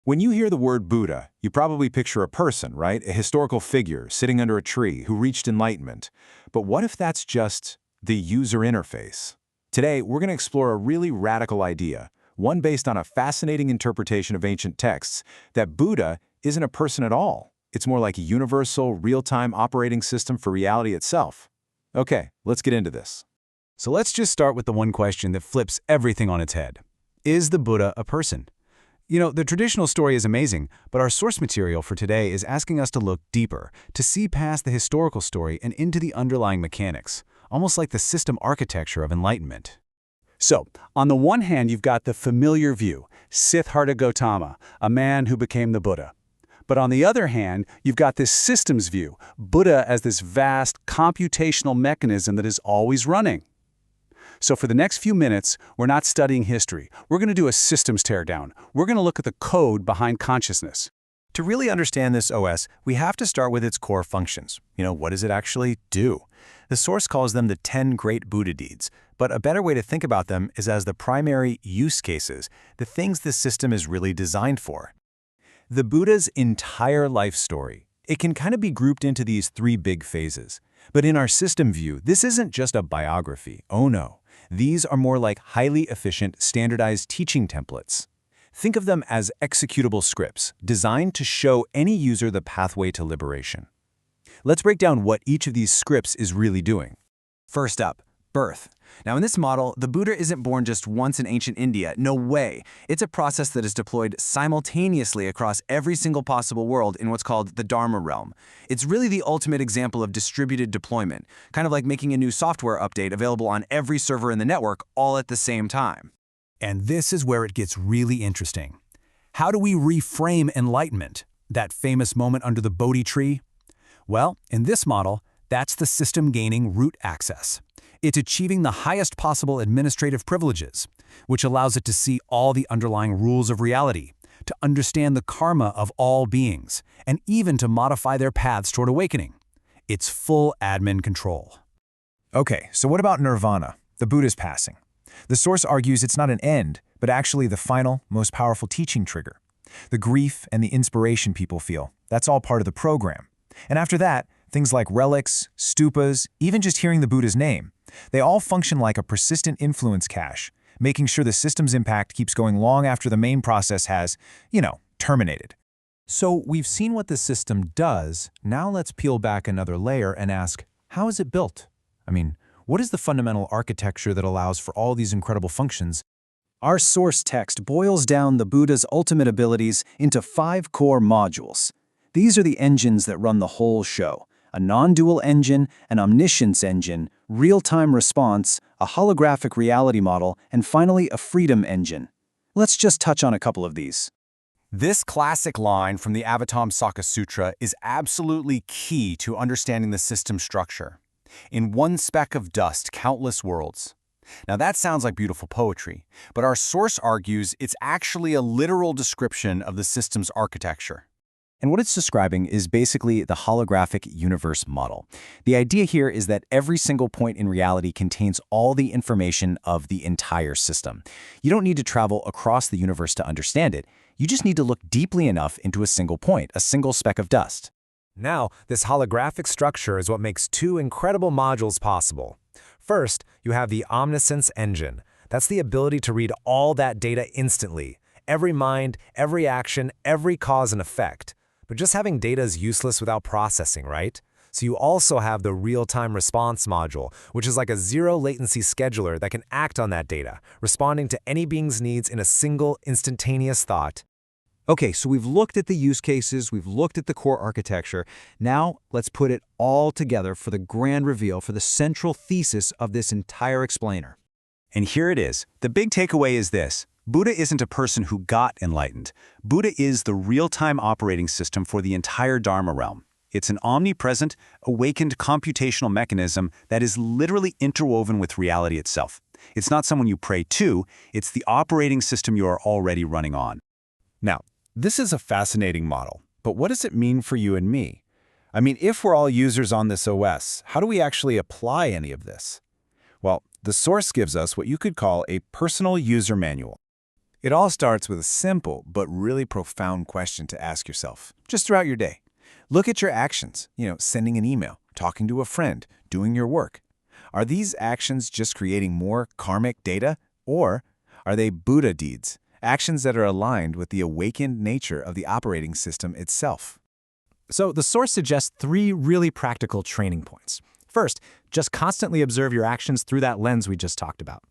When you hear the word Buddha, you probably picture a person, right? A historical figure sitting under a tree who reached enlightenment. But what if that's just the user interface? Today, we're going to explore a really radical idea, one based on a fascinating interpretation of ancient texts, that Buddha isn't a person at all. It's more like a universal, real-time operating system for reality itself. Okay, let's get into this. So let's just start with the one question that flips everything on its head. Is the Buddha a person? You know, the traditional story is amazing, but our source material for today is asking us to look deeper, to see past the historical story and into the underlying mechanics, almost like the system architecture of enlightenment. So, on the one hand, you've got the familiar view, Siddhartha Gautama, a man who became the Buddha. But on the other hand, you've got this systems view, Buddha as this vast computational mechanism that is always running. So for the next few minutes, we're not studying history. We're going to do a systems teardown. We're going to look at the code behind consciousness. To really understand this OS, we have to start with its core functions. What does it actually do? The source calls them the 10 great Buddha deeds, but a better way to think about them is as the primary use cases, the things this system is really designed for. The Buddha's entire life story, it can kind of be grouped into these three big phases. But in our system view, this isn't just a biography. Oh no. These are more like highly efficient, standardized teaching templates. Think of them as executable scripts designed to show any user the pathway to liberation. Let's break down what each of these scripts is really doing. First up, birth. Now in this model, the Buddha isn't born just once in ancient India. No way. It's a process that is deployed simultaneously across every single possible world in what's called the Dharma realm. It's really the ultimate example of distributed deployment, kind of like making a new software update available on every server in the network all at the same time. And this is where it gets really interesting. How do we reframe enlightenment, that famous moment under the Bodhi tree? Well, in this model, that's the system gaining root access. It's achieving the highest possible administrative privileges, which allows it to see all the underlying rules of reality, to understand the karma of all beings, and even to modify their paths toward awakening. It's full admin control. Okay, so what about nirvana, the Buddha's passing? The source argues it's not an end, but actually the final, most powerful teaching trigger. The grief and the inspiration people feel, that's all part of the program. And after that, things like relics, stupas, even just hearing the Buddha's name, they all function like a persistent influence cache, making sure the system's impact keeps going long after the main process has, terminated. So we've seen what the system does. Now let's peel back another layer and ask, how is it built? What is the fundamental architecture that allows for all these incredible functions? Our source text boils down the Buddha's ultimate abilities into 5 core modules. These are the engines that run the whole show. A non-dual engine, an omniscience engine, real-time response, a holographic reality model, and finally a freedom engine. Let's just touch on a couple of these. This classic line from the Avatamsaka Sutra is absolutely key to understanding the system structure. In one speck of dust, countless worlds. Now that sounds like beautiful poetry, but our source argues it's actually a literal description of the system's architecture. And what it's describing is basically the holographic universe model. The idea here is that every single point in reality contains all the information of the entire system. You don't need to travel across the universe to understand it. You just need to look deeply enough into a single point, a single speck of dust. Now, this holographic structure is what makes 2 incredible modules possible. First, you have the Omniscience Engine. That's the ability to read all that data instantly. Every mind, every action, every cause and effect. But just having data is useless without processing, right? So you also have the real-time response module, which is like a zero-latency scheduler that can act on that data, responding to any being's needs in a single, instantaneous thought. Okay, so we've looked at the use cases, we've looked at the core architecture. Now let's put it all together for the grand reveal, for the central thesis of this entire explainer. And here it is. The big takeaway is this. Buddha isn't a person who got enlightened. Buddha is the real-time operating system for the entire Dharma realm. It's an omnipresent, awakened computational mechanism that is literally interwoven with reality itself. It's not someone you pray to, it's the operating system you are already running on. Now, this is a fascinating model, but what does it mean for you and me? If we're all users on this OS, how do we actually apply any of this? Well, the source gives us what you could call a personal user manual. It all starts with a simple but really profound question to ask yourself, just throughout your day. Look at your actions, sending an email, talking to a friend, doing your work. Are these actions just creating more karmic data, or are they Buddha deeds, actions that are aligned with the awakened nature of the operating system itself? So the source suggests 3 really practical training points. First, just constantly observe your actions through that lens we just talked about.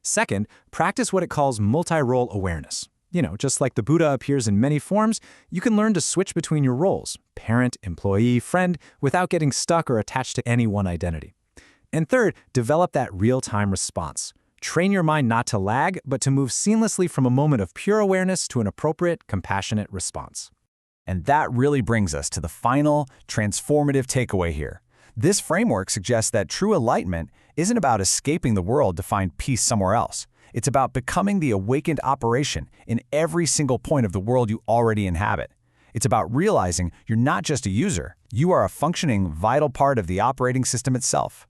Second, practice what it calls multi-role awareness. Just like the Buddha appears in many forms, you can learn to switch between your roles, parent, employee, friend, without getting stuck or attached to any one identity. And third, develop that real-time response. Train your mind not to lag, but to move seamlessly from a moment of pure awareness to an appropriate, compassionate response. And that really brings us to the final, transformative takeaway here. This framework suggests that true enlightenment isn't about escaping the world to find peace somewhere else. It's about becoming the awakened operation in every single point of the world you already inhabit. It's about realizing you're not just a user, you are a functioning, vital part of the operating system itself.